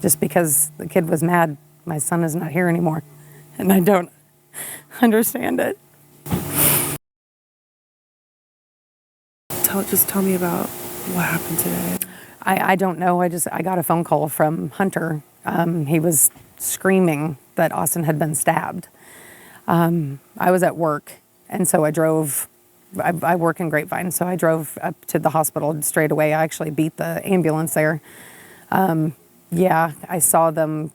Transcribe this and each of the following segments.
just because the kid was mad my son is not here anymore. And I don't understand it. Just tell me about what happened today. I don't know. I got a phone call from Hunter. He was screaming that Austin had been stabbed. I was at work, and so I drove. I work in Grapevine, so I drove up to the hospital straight away. I actually beat the ambulance there. I saw them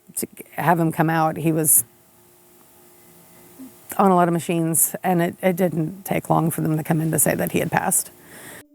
have him come out. He was on a lot of machines, and it didn't take long for them to come in to say that he had passed.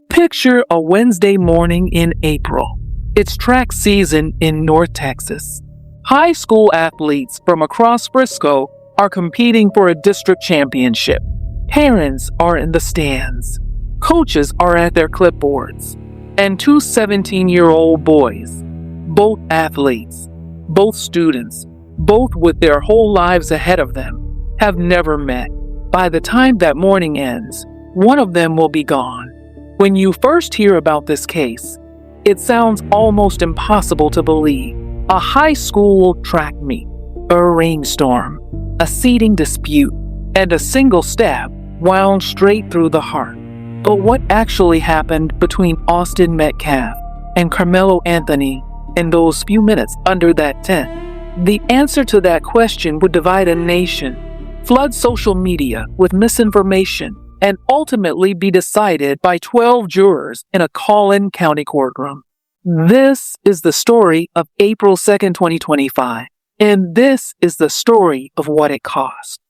Picture a Wednesday morning in April. It's track season in North Texas. High school athletes from across Frisco are competing for a district championship. Parents are in the stands. Coaches are at their clipboards. And two 17-year-old boys, both athletes, both students, both with their whole lives ahead of them, have never met. By the time that morning ends, one of them will be gone. When you first hear about this case, it sounds almost impossible to believe. A high school track meet, a rainstorm, a seating dispute, and a single stab wound straight through the heart. But what actually happened between Austin Metcalf and Karmelo Anthony in those few minutes under that tent? The answer to that question would divide a nation, flood social media with misinformation, and ultimately be decided by 12 jurors in a Collin County courtroom. This is the story of April 2nd, 2025, and this is the story of what it cost.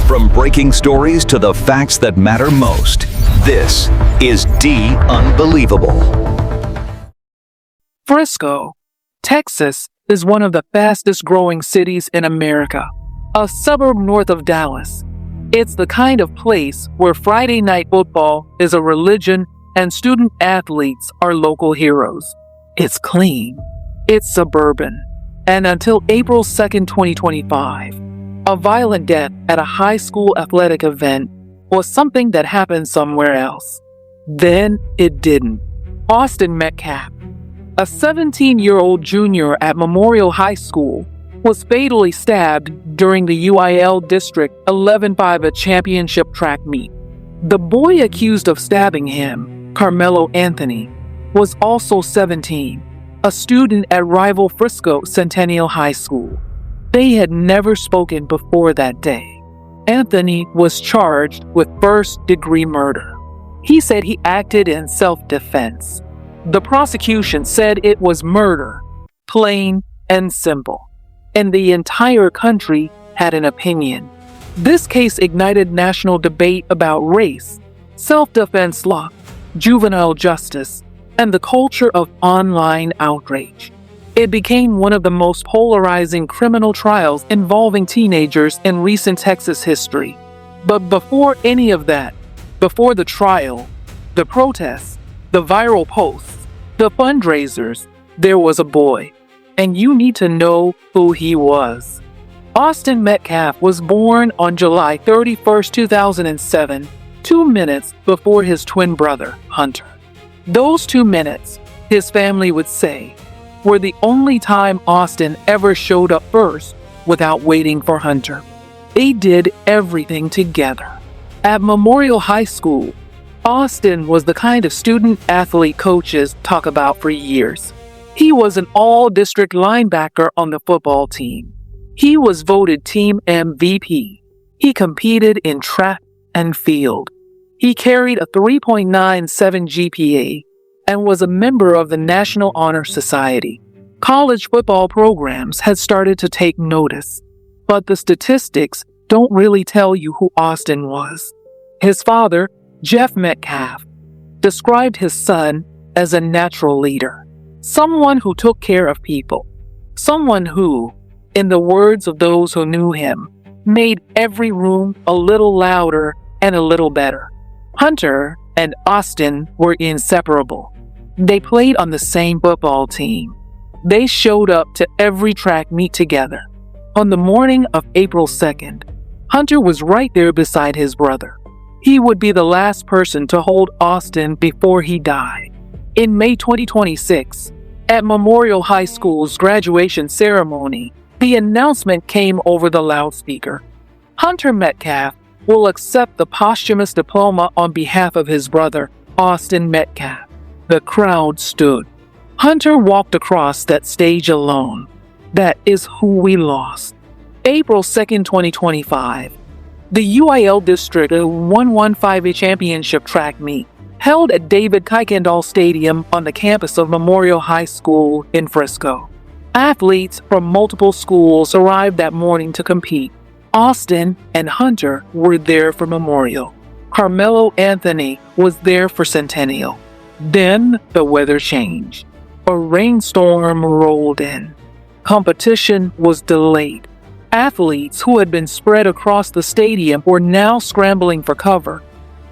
From breaking stories to the facts that matter most, this is Unbelievable. Frisco, Texas is one of the fastest growing cities in America, a suburb north of Dallas. It's the kind of place where Friday night football is a religion and student athletes are local heroes. It's clean. It's suburban. And until April 2nd, 2025, a violent death at a high school athletic event was something that happened somewhere else. Then it didn't. Austin Metcalf, a 17-year-old junior at Memorial High School, was fatally stabbed during the UIL District 11-5 championship track meet. The boy accused of stabbing him, Karmelo Anthony, was also 17, a student at rival Frisco Centennial High School. They had never spoken before that day. Anthony was charged with first-degree murder. He said he acted in self-defense. The prosecution said it was murder, plain and simple. And the entire country had an opinion. This case ignited national debate about race, self-defense law, juvenile justice, and the culture of online outrage. It became one of the most polarizing criminal trials involving teenagers in recent Texas history. But before any of that, before the trial, the protests, the viral posts, the fundraisers, there was a boy. And you need to know who he was. Austin Metcalf was born on July 31st, 2007, 2 minutes before his twin brother, Hunter. Those 2 minutes, his family would say, were the only time Austin ever showed up first without waiting for Hunter. They did everything together. At Memorial High School, Austin was the kind of student-athlete coaches talk about for years. He was an all-district linebacker on the football team. He was voted team MVP. He competed in track and field. He carried a 3.97 GPA and was a member of the National Honor Society. College football programs had started to take notice, but the statistics don't really tell you who Austin was. His father, Jeff Metcalf, described his son as a natural leader. Someone who took care of people. Someone who, in the words of those who knew him, made every room a little louder and a little better. Hunter and Austin were inseparable. They played on the same football team. They showed up to every track meet together. On the morning of April 2nd, Hunter was right there beside his brother. He would be the last person to hold Austin before he died. In May 2026, At Memorial High School's graduation ceremony, the announcement came over the loudspeaker. Hunter Metcalf will accept the posthumous diploma on behalf of his brother, Austin Metcalf. The crowd stood. Hunter walked across that stage alone. That is who we lost. April 2nd, 2025. The UIL District 115A Championship track meet held at David Kuykendall Stadium on the campus of Memorial High School in Frisco. Athletes from multiple schools arrived that morning to compete. Austin and Hunter were there for Memorial. Karmelo Anthony was there for Centennial. Then the weather changed. A rainstorm rolled in. Competition was delayed. Athletes who had been spread across the stadium were now scrambling for cover,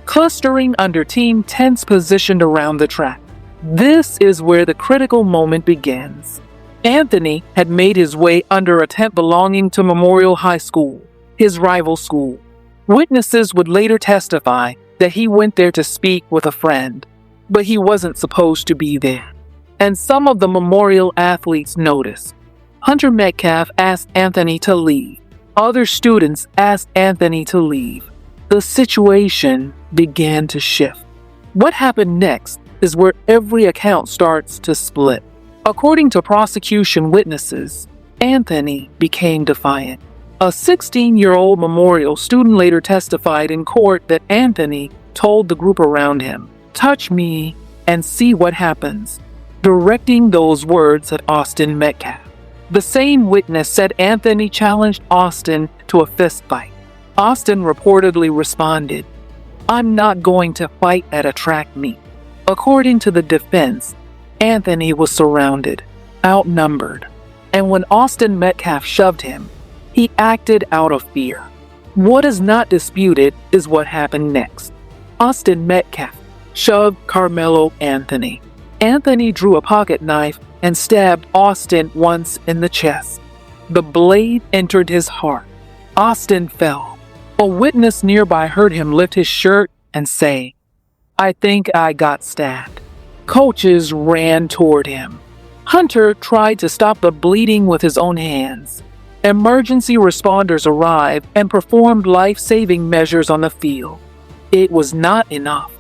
clustering under team tents positioned around the track. This is where the critical moment begins. Anthony had made his way under a tent belonging to Memorial High School, his rival school. Witnesses would later testify that he went there to speak with a friend, but he wasn't supposed to be there. And some of the Memorial athletes noticed. Hunter Metcalf asked Anthony to leave. Other students asked Anthony to leave. The situation began to shift. What happened next is where every account starts to split. According to prosecution witnesses, Anthony became defiant. A 16-year-old Memorial student later testified in court that Anthony told the group around him, "Touch me and see what happens," directing those words at Austin Metcalf. The same witness said Anthony challenged Austin to a fist fight. Austin reportedly responded, "I'm not going to fight at a track meet." According to the defense, Anthony was surrounded, outnumbered, and when Austin Metcalf shoved him, he acted out of fear. What is not disputed is what happened next. Austin Metcalf shoved Karmelo Anthony. Anthony drew a pocket knife and stabbed Austin once in the chest. The blade entered his heart. Austin fell. A witness nearby heard him lift his shirt and say, "I think I got stabbed." Coaches ran toward him. Hunter tried to stop the bleeding with his own hands. Emergency responders arrived and performed life-saving measures on the field. It was not enough.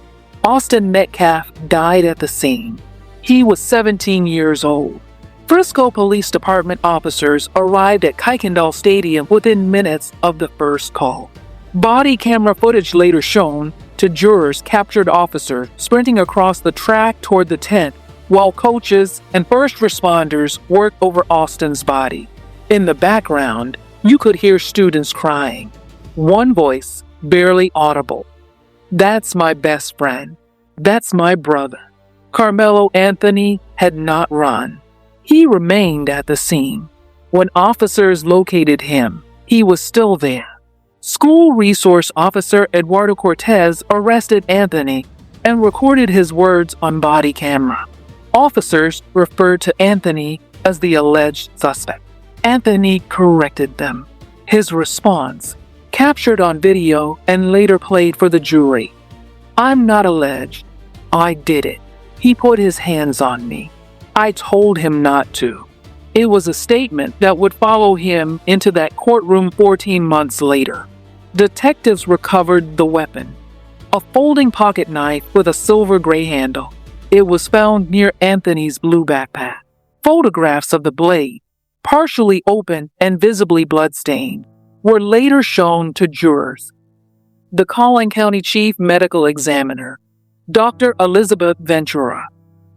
Austin Metcalf died at the scene. He was 17 years old. Frisco Police Department officers arrived at Kuykendall Stadium within minutes of the first call. Body camera footage later shown to jurors captured officers sprinting across the track toward the tent while coaches and first responders worked over Austin's body. In the background, you could hear students crying. One voice, barely audible. "That's my best friend. That's my brother." Karmelo Anthony had not run. He remained at the scene. When officers located him, he was still there. School Resource Officer Eduardo Cortez arrested Anthony and recorded his words on body camera. Officers referred to Anthony as the alleged suspect. Anthony corrected them. His response, captured on video and later played for the jury. "I'm not alleged. I did it. He put his hands on me. I told him not to." It was a statement that would follow him into that courtroom 14 months later. Detectives recovered the weapon, a folding pocket knife with a silver gray handle. It was found near Anthony's blue backpack. Photographs of the blade, partially open and visibly bloodstained, were later shown to jurors. The Collin County Chief Medical Examiner, Dr. Elizabeth Ventura,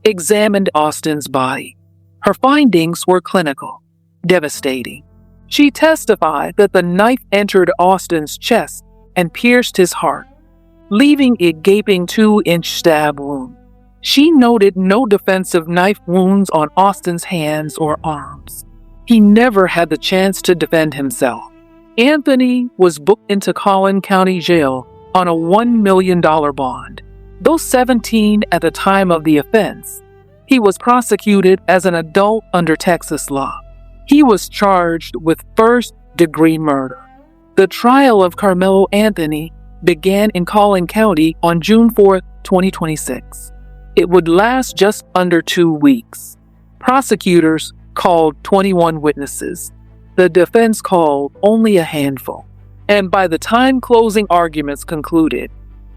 examined Austin's body. Her findings were clinical, devastating. She testified that the knife entered Austin's chest and pierced his heart, leaving a gaping 2-inch stab wound. She noted no defensive knife wounds on Austin's hands or arms. He never had the chance to defend himself. Anthony was booked into Collin County Jail on a $1 million bond. Though 17 at the time of the offense, he was prosecuted as an adult under Texas law. He was charged with first-degree murder. The trial of Karmelo Anthony began in Collin County on June 4, 2026. It would last just under 2 weeks. Prosecutors called 21 witnesses. The defense called only a handful. And by the time closing arguments concluded,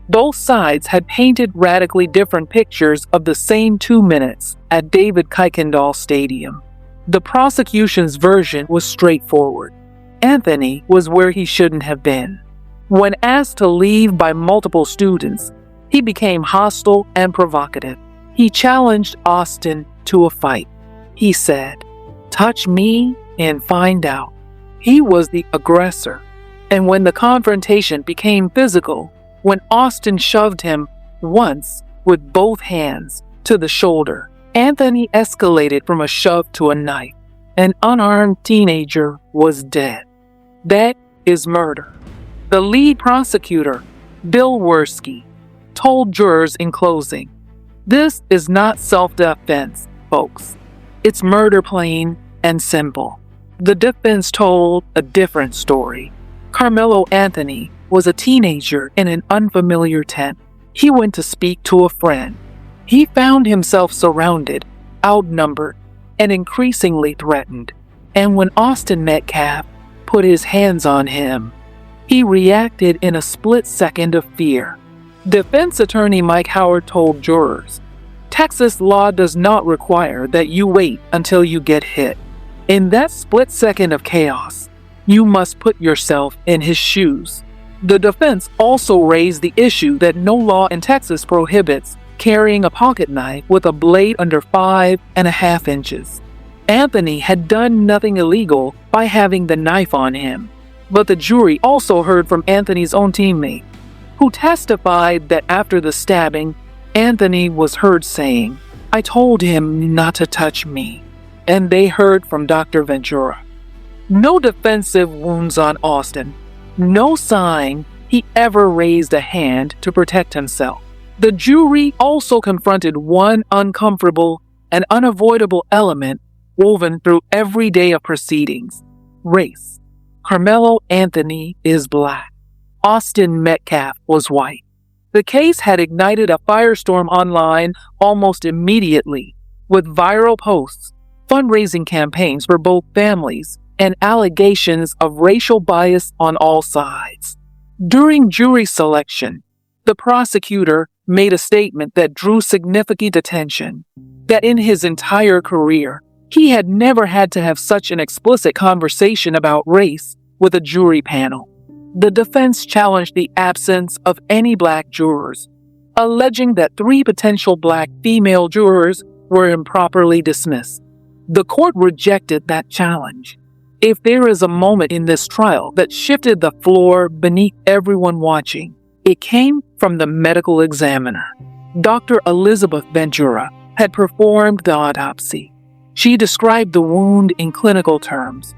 both sides had painted radically different pictures of the same 2 minutes at David Kuykendall Stadium. The prosecution's version was straightforward. Anthony was where he shouldn't have been. When asked to leave by multiple students, he became hostile and provocative. He challenged Austin to a fight. He said, "Touch me and find out." He was the aggressor. And when the confrontation became physical, when Austin shoved him once with both hands to the shoulder, Anthony escalated from a shove to a knife. An unarmed teenager was dead. That is murder. The lead prosecutor, Bill Werski, told jurors in closing, "This is not self-defense, folks. It's murder, plain and simple." The defense told a different story. Karmelo Anthony was a teenager in an unfamiliar tent. He went to speak to a friend. He found himself surrounded, outnumbered, and increasingly threatened. And when Austin Metcalf put his hands on him, he reacted in a split second of fear. Defense attorney Mike Howard told jurors, "Texas law does not require that you wait until you get hit. In that split second of chaos, you must put yourself in his shoes." The defense also raised the issue that no law in Texas prohibits carrying a pocket knife with a blade under 5.5 inches. Anthony had done nothing illegal by having the knife on him. But the jury also heard from Anthony's own teammate, who testified that after the stabbing, Anthony was heard saying, "I told him not to touch me." And they heard from Dr. Ventura. No defensive wounds on Austin. No sign he ever raised a hand to protect himself. The jury also confronted one uncomfortable and unavoidable element woven through every day of proceedings: race. Karmelo Anthony is black. Austin Metcalf was white. The case had ignited a firestorm online almost immediately, with viral posts, fundraising campaigns for both families, and allegations of racial bias on all sides. During jury selection, the prosecutor made a statement that drew significant attention, that in his entire career, he had never had to have such an explicit conversation about race with a jury panel. The defense challenged the absence of any black jurors, alleging that 3 potential black female jurors were improperly dismissed. The court rejected that challenge. If there is a moment in this trial that shifted the floor beneath everyone watching, it came from the medical examiner. Dr. Elizabeth Ventura had performed the autopsy. She described the wound in clinical terms: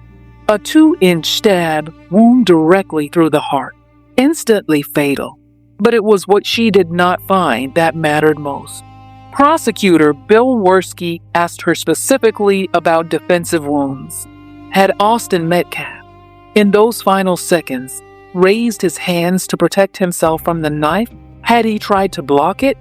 a 2-inch stab wound directly through the heart, instantly fatal. But it was what she did not find that mattered most. Prosecutor Bill Werski asked her specifically about defensive wounds. Had Austin Metcalf, in those final seconds, raised his hands to protect himself from the knife? Had he tried to block it?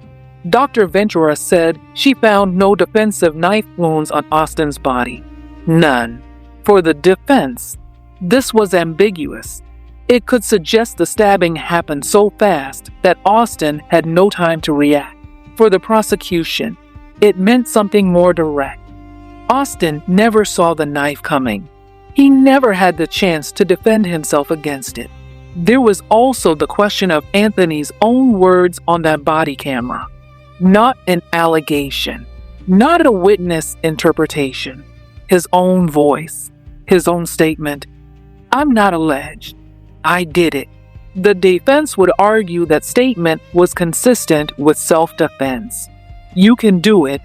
Dr. Ventura said she found no defensive knife wounds on Austin's body. None. For the defense, this was ambiguous. It could suggest the stabbing happened so fast that Austin had no time to react. For the prosecution, it meant something more direct. Austin never saw the knife coming. He never had the chance to defend himself against it. There was also the question of Anthony's own words on that body camera. Not an allegation, not a witness interpretation. His own voice, his own statement. "I'm not alleged. I did it." The defense would argue that statement was consistent with self-defense. You can do it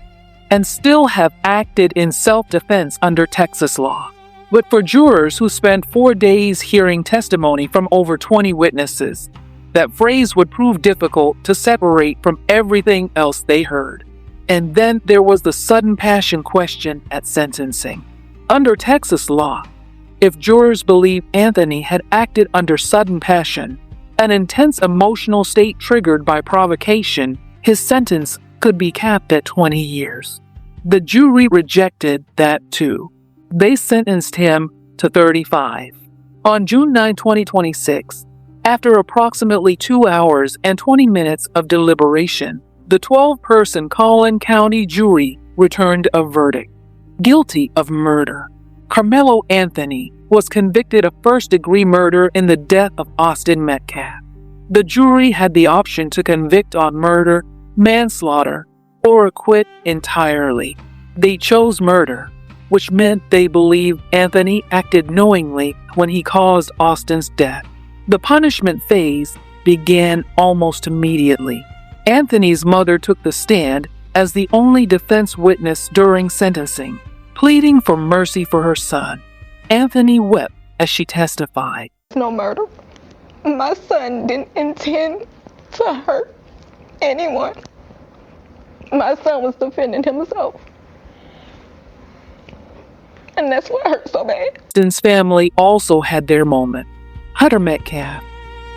and still have acted in self-defense under Texas law. But for jurors who spent 4 days hearing testimony from over 20 witnesses, that phrase would prove difficult to separate from everything else they heard. And then there was the sudden passion question at sentencing. Under Texas law, if jurors believed Anthony had acted under sudden passion, an intense emotional state triggered by provocation, his sentence could be capped at 20 years. The jury rejected that too. They sentenced him to 35. On June 9, 2026, after approximately 2 hours and 20 minutes of deliberation, the 12-person Collin County jury returned a verdict: guilty of murder. Karmelo Anthony was convicted of first-degree murder in the death of Austin Metcalf. The jury had the option to convict on murder, manslaughter, or acquit entirely. They chose murder, which meant they believed Anthony acted knowingly when he caused Austin's death. The punishment phase began almost immediately. Anthony's mother took the stand as the only defense witness during sentencing, pleading for mercy for her son. Anthony wept as she testified. No murder. My son didn't intend to hurt anyone. My son was defending himself. And that's what hurt so bad. Austin's family also had their moment. Hunter Metcalf,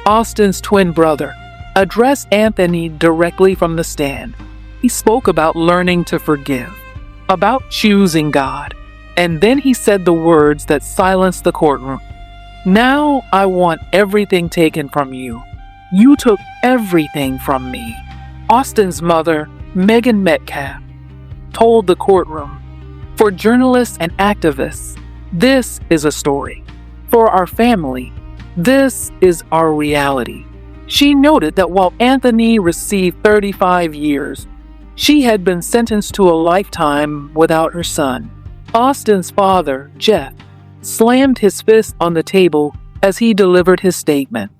Austin's twin brother, addressed Anthony directly from the stand. He spoke about learning to forgive, about choosing God, and then he said the words that silenced the courtroom. "Now I want everything taken from you. You took everything from me." Austin's mother, Megan Metcalf, told the courtroom, "For journalists and activists, this is a story. For our family, this is our reality." She noted that while Anthony received 35 years, she had been sentenced to a lifetime without her son. Austin's father, Jeff, slammed his fist on the table as he delivered his statement.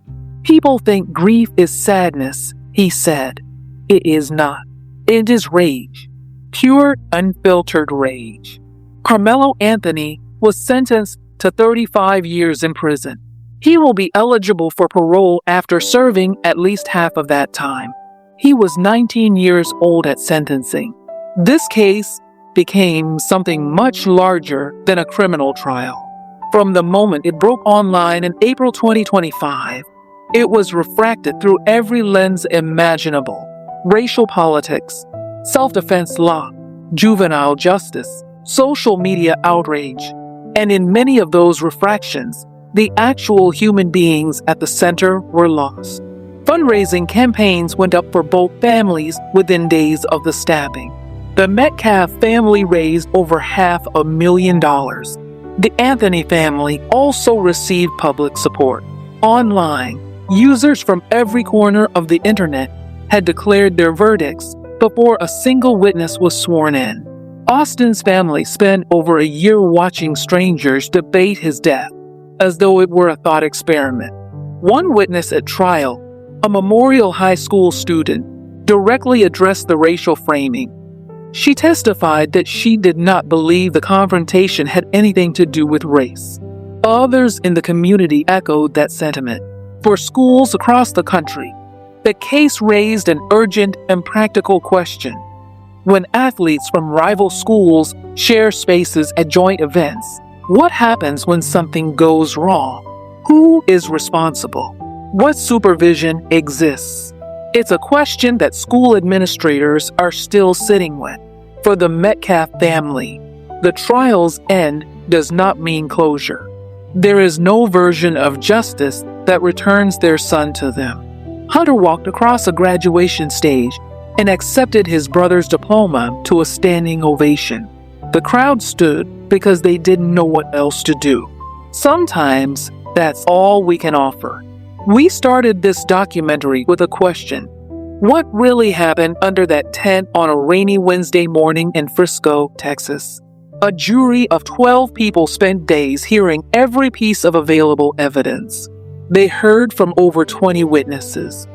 "People think grief is sadness," he said. "It is not. It is rage. Pure, unfiltered rage." Karmelo Anthony was sentenced to 35 years in prison. He will be eligible for parole after serving at least half of that time. He was 19 years old at sentencing. This case became something much larger than a criminal trial. From the moment it broke online in April 2025, it was refracted through every lens imaginable: racial politics, self-defense law, juvenile justice, social media outrage, and in many of those refractions, the actual human beings at the center were lost. Fundraising campaigns went up for both families within days of the stabbing. The Metcalf family raised over $500,000. The Anthony family also received public support. Online, users from every corner of the internet had declared their verdicts before a single witness was sworn in. Austin's family spent over a year watching strangers debate his death, as though it were a thought experiment. One witness at trial, a Memorial High School student, directly addressed the racial framing. She testified that she did not believe the confrontation had anything to do with race. Others in the community echoed that sentiment. For schools across the country, the case raised an urgent and practical question. When athletes from rival schools share spaces at joint events, what happens when something goes wrong? Who is responsible? What supervision exists? It's a question that school administrators are still sitting with. For the Metcalf family, the trial's end does not mean closure. There is no version of justice that returns their son to them. Hunter walked across a graduation stage and accepted his brother's diploma to a standing ovation. The crowd stood because they didn't know what else to do. Sometimes that's all we can offer. We started this documentary with a question. What really happened under that tent on a rainy Wednesday morning in Frisco, Texas? A jury of 12 people spent days hearing every piece of available evidence. They heard from over 20 witnesses.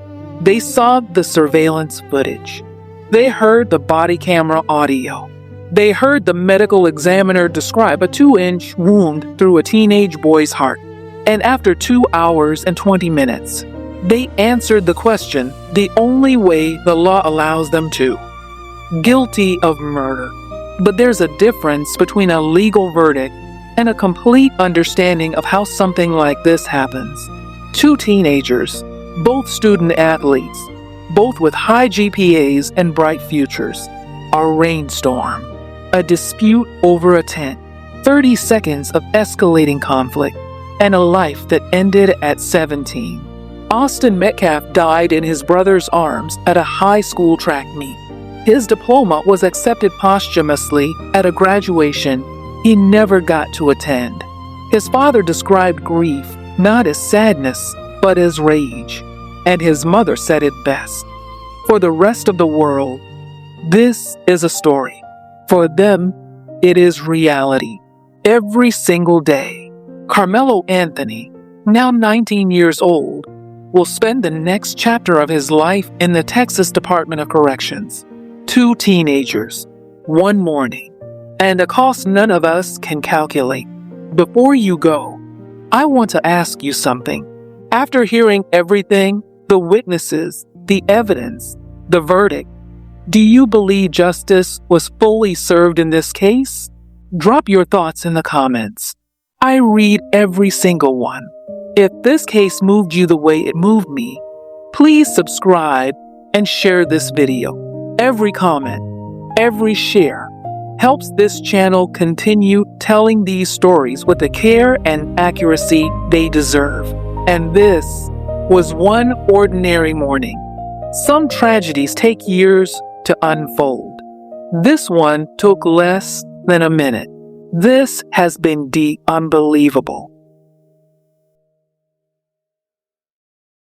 They saw the surveillance footage. They heard the body camera audio. They heard the medical examiner describe a 2-inch wound through a teenage boy's heart. And after 2 hours and 20 minutes, they answered the question the only way the law allows them to: guilty of murder. But there's a difference between a legal verdict and a complete understanding of how something like this happens. 2 teenagers, both student athletes, both with high GPAs and bright futures. A rainstorm. a dispute over a tent, 30 seconds of escalating conflict, and a life that ended at 17. Austin Metcalf died in his brother's arms at a high school track meet. His diploma was accepted posthumously at a graduation he never got to attend. His father described grief not as sadness, but as rage, and his mother said it best. For the rest of the world, this is a story. For them, it is reality. Every single day, Karmelo Anthony, now 19 years old, will spend the next chapter of his life in the Texas Department of Corrections. 2 teenagers, 1 morning, and a cost none of us can calculate. Before you go, I want to ask you something. After hearing everything, the witnesses, the evidence, the verdict, do you believe justice was fully served in this case? Drop your thoughts in the comments. I read every single one. If this case moved you the way it moved me, please subscribe and share this video. Every comment, every share helps this channel continue telling these stories with the care and accuracy they deserve. And this was one ordinary morning. Some tragedies take years to unfold. This one took less than a minute. This has been unbelievable.